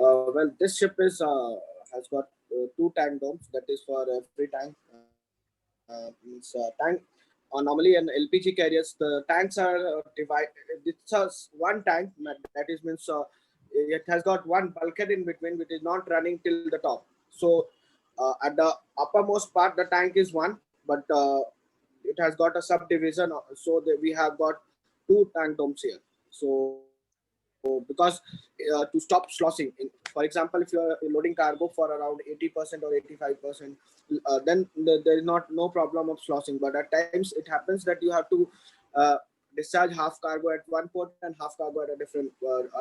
Well, this ship is has got two tank domes. That is for every tank. Means tank. Normally, in LPG carriers, the tanks are divided. It's one tank. That is means it has got one bulkhead in between, which is not running till the top. So, at the uppermost part, the tank is one, but it has got a subdivision. So that we have got two tank domes here. So because to stop sloshing, for example, if you are loading cargo for around 80% or 85%, then there is not no problem of sloshing. But at times it happens that you have to uh, discharge half cargo at one port and half cargo at a different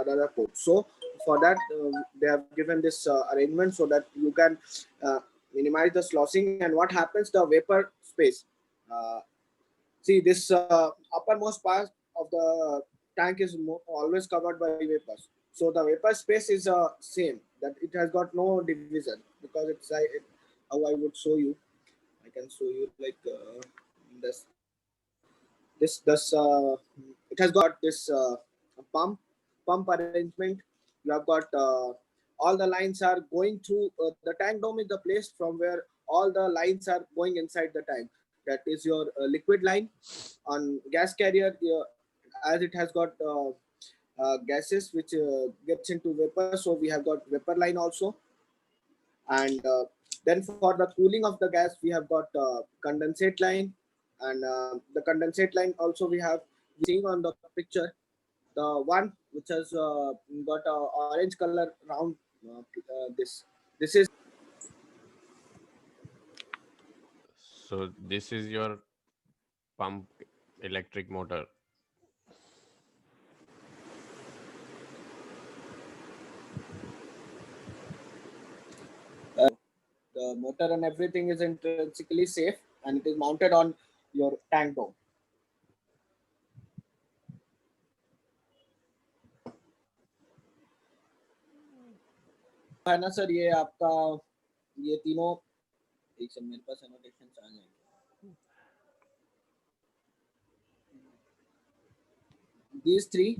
another port. So for that, they have given this arrangement so that you can uh, minimize the sloshing. And what happens, the vapor space. Uh, See, this uppermost part of the tank is always covered by vapors. So the vapor space is same. That it has got no division because how I would show you. I can show you like this. It has got this pump arrangement. You have got all the lines are going through the tank dome is the place from where all the lines are going inside the tank. That is your liquid line. On gas carrier, as it has got gases which gets into vapor, so we have got vapor line also. And then for the cooling of the gas, we have got condensate line. And the condensate line also we have seeing on the picture, the one which has got a orange color round. This is So this is your pump electric motor. the motor and everything is intrinsically safe, and it is mounted on your tank dome. है ना sir, ये आपका ये तीनों एक second मेरे पास annotations आ जाएंगे. These three.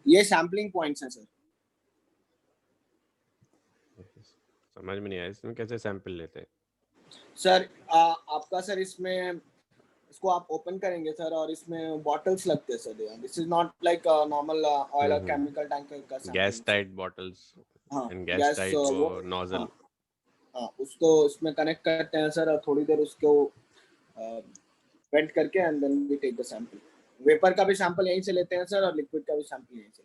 ये सैम्पलिंग पॉइंट्स हैं सर. समझ में नहीं आया इसमें कैसे सैंपल लेते हैं सर. आपका सर इसमें इसको आप ओपन करेंगे सर, और इसमें बॉटल्स लगते हैं sir. This is not like normal oil और केमिकल टैंकर का gas tight bottles and gas tight वो नोजल. हाँ, उसको इसमें कनेक्ट करते हैं सर, और थोड़ी देर उसको वेंट करके and then we take the sample. Vapour का भी सैंपल यहीं से लेते हैं सर, और लिक्विड का भी सैंपल यहीं से.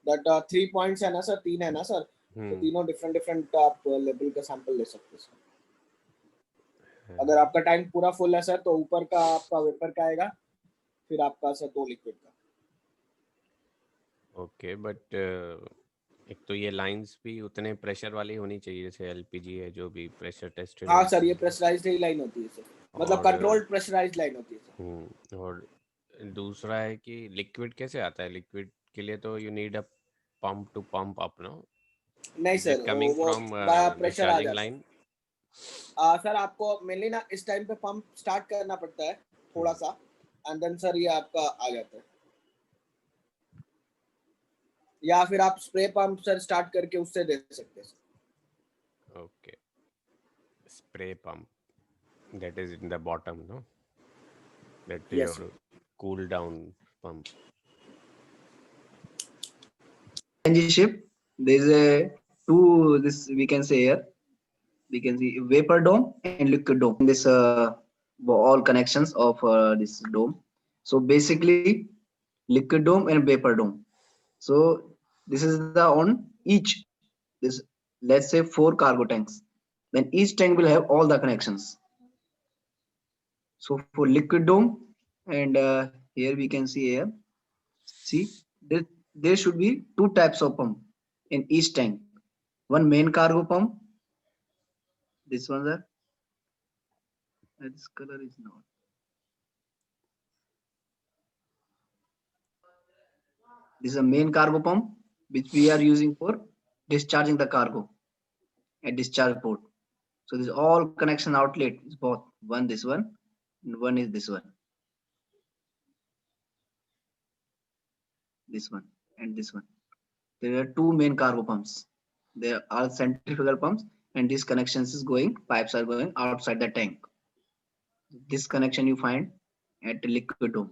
दैट 3 पॉइंट्स है ना सर, 3 है ना सर, तो तीनों डिफरेंट आप लेवल का सैंपल ले सकते हैं सर. अगर आपका टैंक पूरा फुल है सर, तो ऊपर का आपका वेपर का आएगा, फिर आपका सर 2 लिक्विड का. ओके, बट एक तो ये लाइंस भी उतने प्रेशर वाली होनी चाहिए जैसे एलपीजी है जो भी प्रेशर टेस्टेड. हाँ सर, ये प्रेशराइज्ड ही लाइन होती है सर, मतलब कंट्रोल्ड प्रेशराइज्ड लाइन होती है सर. और दूसरा है कि लिक्विड कैसे आता है. लिक्विड के लिए तो you need a pump to pump up, no? नहीं सर, कमिंग वो फ्रॉम प्रेशर आ जाता लाइन. सर आपको मेनली ना इस टाइम पे पंप स्टार्ट करना पड़ता है थोड़ा सा, एंड देन सर ये आपका आ जाता है. या फिर आप स्प्रे पंप सर स्टार्ट करके उससे दे सकते हैं. Okay, spray pump that is in the bottom, no? That Yes, your cool down pump. LNG ship, there is a two, this we can say here, we can see vapor dome and liquid dome. This all connections of this dome. So basically liquid dome and vapor dome. So this is the on each, this let's say 4 cargo tanks, then each tank will have all the connections. So for liquid dome, and here we can see here, see there should be 2 types of pump in each tank. One main cargo pump, this one there, This color is not. This is a main cargo pump which we are using for discharging the cargo at discharge port. So this all connection outlet is both one this one and one is this one and this one. There are two main cargo pumps. There are centrifugal pumps and these connections is going, pipes are going outside the tank. This connection you find at liquid dome.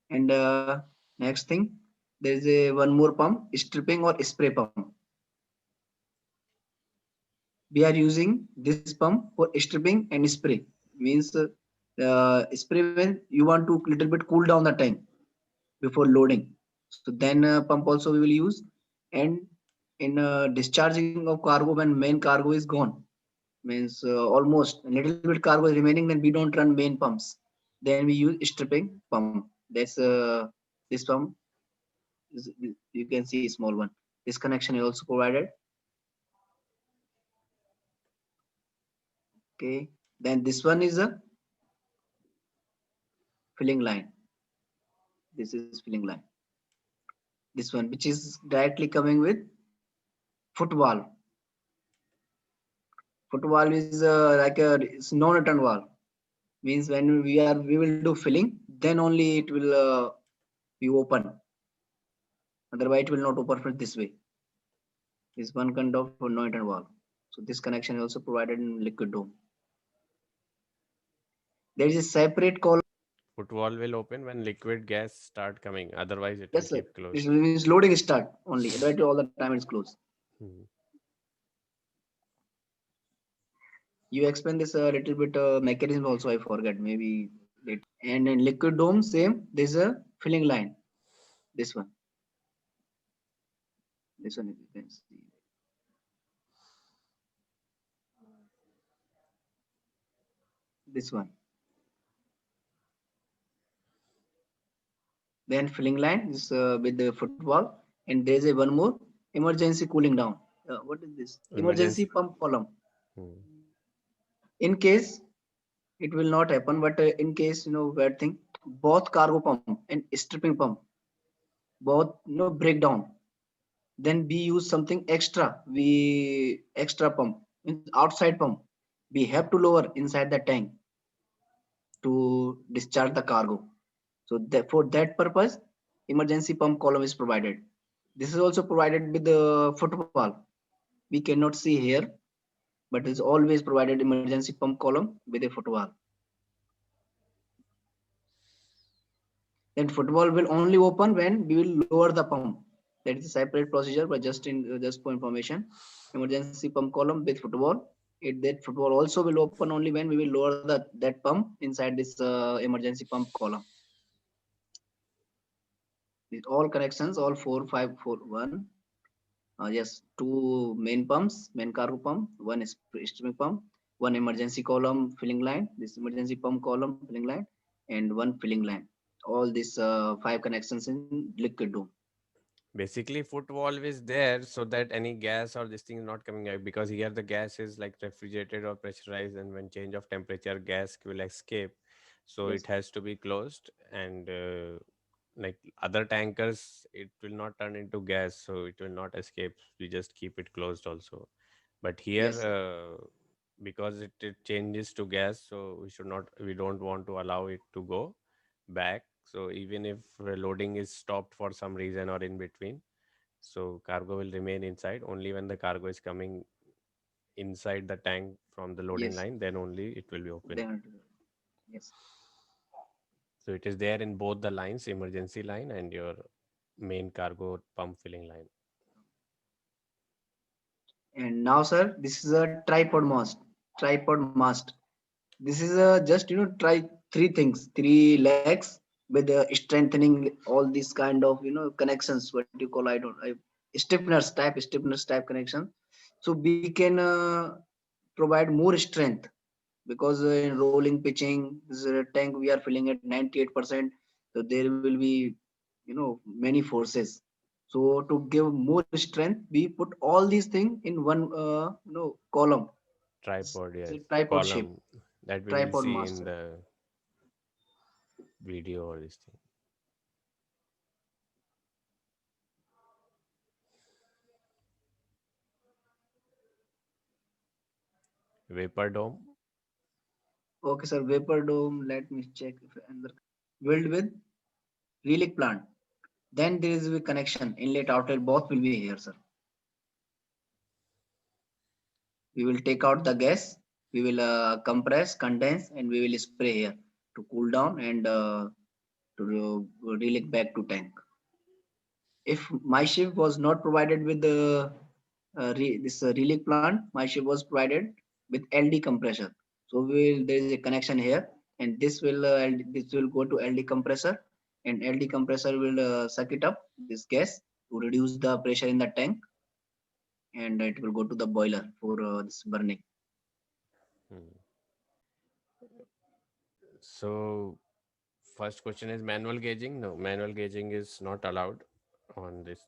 And next thing, there is a one more pump, stripping or spray pump. We are using this pump for stripping and spray. Means spray when you want to little bit cool down the tank before loading. So then pump also we will use. And in discharging of cargo when main cargo is gone, means almost a little bit cargo is remaining, then we don't run main pumps. Then we use stripping pump. That's this pump. You can see a small one. This connection is also provided. Okay. Then this one is a filling line. This is filling line. This one, which is directly coming with foot valve. Foot valve is like a it's non-return valve. Means when we will do filling, then only it will be open. Otherwise, it will not open from this way. Is one kind of non-return valve. So this connection is also provided in liquid dome. There is a separate column. Foot valve will open when liquid gas start coming. Otherwise, it Yes, will sir. keep closed. It means loading start only. Right, all the time it's closed. Hmm. You explain this a little bit mechanism also. I forget maybe. And in liquid dome, same. There's a filling line. This one. This one you can see. This one. Then filling line is with the foot valve, and there's a one more emergency cooling down. What is this? Emergency pump column. Hmm. In case it will not happen, but in case bad thing, both cargo pump and stripping pump both break down. Then we use something extra. We extra pump, outside pump. We have to lower inside the tank to discharge the cargo. So for that purpose, emergency pump column is provided. This is also provided with the foot valve. We cannot see here, but it's always provided emergency pump column with a foot valve. Then foot valve will only open when we will lower the pump. That is a separate procedure, but just for information, emergency pump column with foot valve. That foot valve also will open only when we will lower that pump inside this emergency pump column. These all connections, all 4, 5, 4, 1. Yes, two main pumps, main cargo pump, one is streaming pump, one emergency column filling line, this emergency pump column filling line, and one filling line. All these 5 connections in liquid dome. Basically, foot valve is there so that any gas or this thing is not coming out, because here the gas is like refrigerated or pressurized, and when change of temperature, gas will escape. So Yes. it has to be closed, and like other tankers, it will not turn into gas, so it will not escape. We just keep it closed also. But here, Yes. because it changes to gas, so we don't want to allow it to go back. So even if loading is stopped for some reason or in between, so cargo will remain inside. Only when the cargo is coming inside the tank from the loading Yes. line, then only it will be open. Then, yes. So it is there in both the lines, emergency line and your main cargo pump filling line. And now, sir, this is a tripod mast. Tripod mast. This is a just try 3 things, 3 legs with strengthening all these kind of connections. What you call stiffeners type connection. So we can provide more strength, because in rolling pitching, this is a tank we are filling at 98%. So there will be many forces. So to give more strength, we put all these things in one column. Tripod, It's a yes. tripod shape, Column that we will tripod see in master. the video or this thing. Vapor dome. Okay, sir. Vapor dome. Let me check if another built with relic plant. Then there is a connection. Inlet, outlet, both will be here, sir. We will take out the gas. We will compress, condense, and we will spray here to cool down and to relic back to tank. If my ship was not provided with the this relic plant, my ship was provided with LD compressor. So there is a connection here, and this will go to LD compressor, and LD compressor will suck it up this gas to reduce the pressure in the tank, and it will go to the boiler for this burning. Hmm. So first question is manual gauging. No, manual gauging is not allowed on this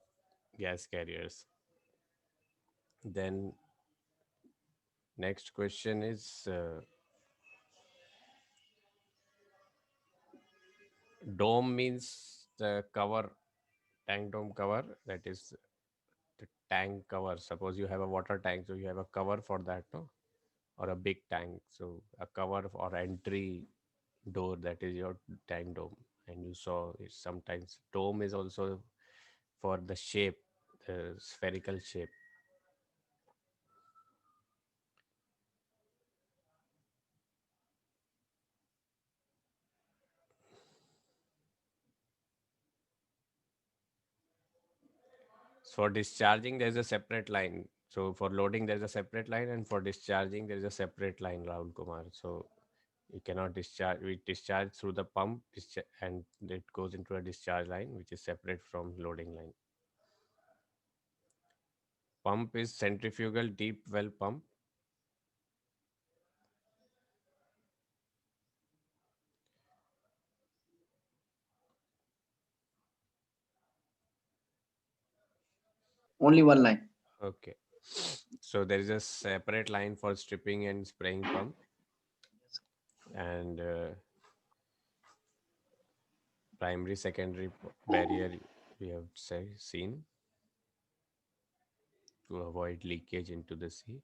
gas carriers. Then next question is dome means the cover, tank dome cover, that is the tank cover. Suppose you have a water tank, so you have a cover for that, no? Or a big tank, so a cover or entry door, that is your tank dome. And you saw sometimes dome is also for the shape, the spherical shape. For discharging, there's a separate line. So for loading, there's a separate line, and for discharging, there's a separate line, Rahul Kumar. So you cannot discharge. We discharge through the pump, and it goes into a discharge line, which is separate from loading line. Pump is centrifugal deep well pump. Only one line. Okay. So there is a separate line for stripping and spraying pump, and primary, secondary barrier we have seen to avoid leakage into the sea.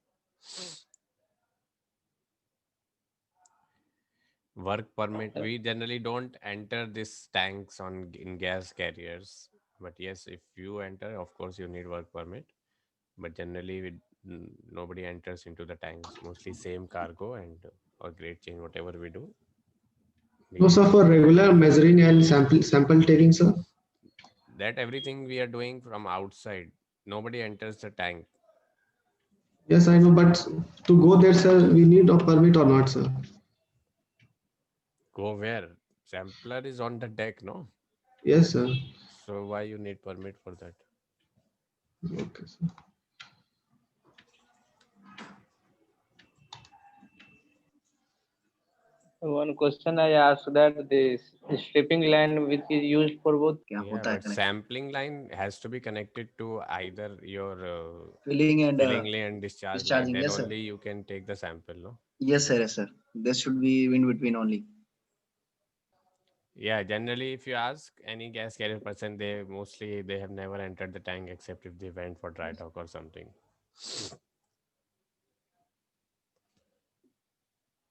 Work permit, we generally don't enter these tanks on in gas carriers, but yes, if you enter, of course you need work permit, but generally nobody enters into the tanks, mostly same cargo and or grade change, whatever we do. No, sir, for regular measuring and sample taking, sir. That everything we are doing from outside, nobody enters the tank. Yes, I know, but to go there, sir, we need a permit or not, sir? Go where? Sampler is on the deck, no? Yes, sir. So why you need permit for that? Okay, sir. One question I asked that this stripping line which is used for both. क्या Yeah, होता है but connection? sampling line has to be connected to either your Filling and filling line and discharge line. discharging. Then Yes, sir. only you can take the sample, no? Yes, sir. Yes, sir. This should be in between only. Yeah, generally, if you ask any gas carrier person, they have never entered the tank except if they went for dry dock or something.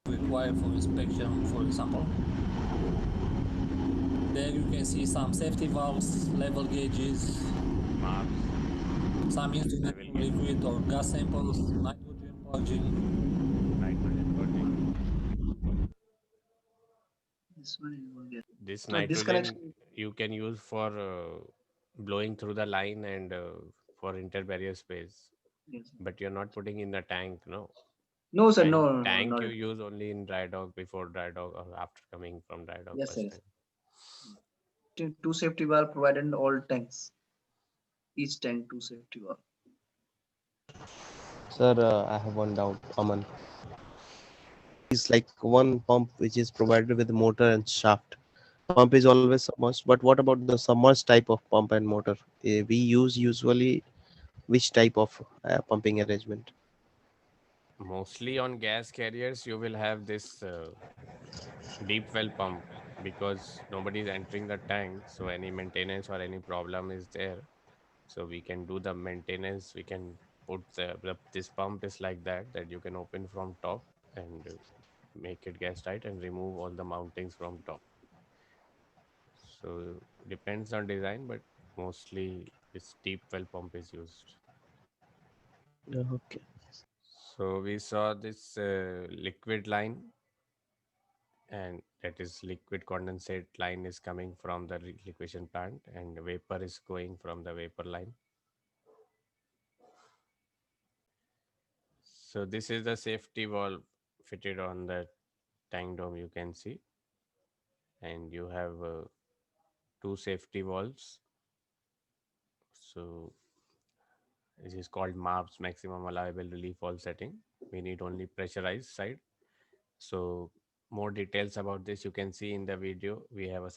Required for inspection, for example. There you can see some safety valves, level gauges, Maps. some instrument Level for liquid or gas samples, nitrogen purging. Nitrogen purging. This one is one gas. This So this nitrogen connection. you can use for blowing through the line and for interbarrier space, Yes. but you're not putting in the tank, no? No, sir. Tank, No, tank not you at all. use only in dry dock, before dry dock, or after coming from dry dock Yes, sir. first Yes. time. Two safety valve provided in all tanks. Each tank two safety valve. Sir, I have one doubt, Aman. It's like one pump which is provided with motor and shaft. Pump is always submerged, but what about the submerged type of pump and motor? We use usually which type of pumping arrangement? Mostly on gas carriers, you will have this deep well pump because nobody is entering the tank. So any maintenance or any problem is there. So we can do the maintenance. We can put this pump is like that you can open from top and make it gas tight and remove all the mountings from top. So depends on design, but mostly this deep well pump is used. Okay. So we saw this liquid line, and that is liquid condensate line is coming from the liquefaction plant, and vapor is going from the vapor line. So this is the safety valve fitted on the tank dome, you can see, and you have two safety valves. So this is called MARPS, maximum allowable relief valve setting. We need only pressurized side. So more details about this you can see in the video. We have a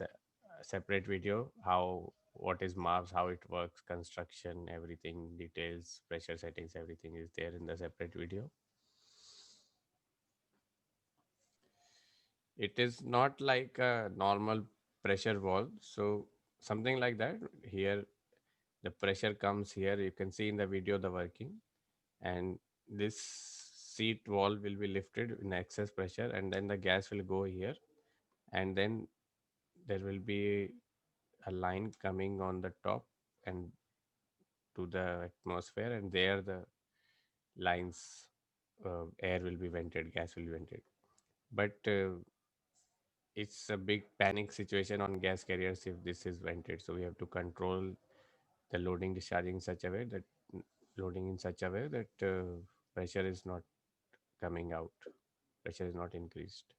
separate video how what is MARPS, how it works, construction, everything, details, pressure settings, everything is there in the separate video. It is not like a normal pressure valve. So something like that. Here the pressure comes here. You can see in the video the working, and this seat valve will be lifted in excess pressure, and then the gas will go here, and then there will be a line coming on the top and to the atmosphere, and there the lines air will be vented, gas will be vented. But it's a big panic situation on gas carriers if this is vented, so we have to control the loading discharging in such a way that loading in such a way that pressure is not coming out, pressure is not increased.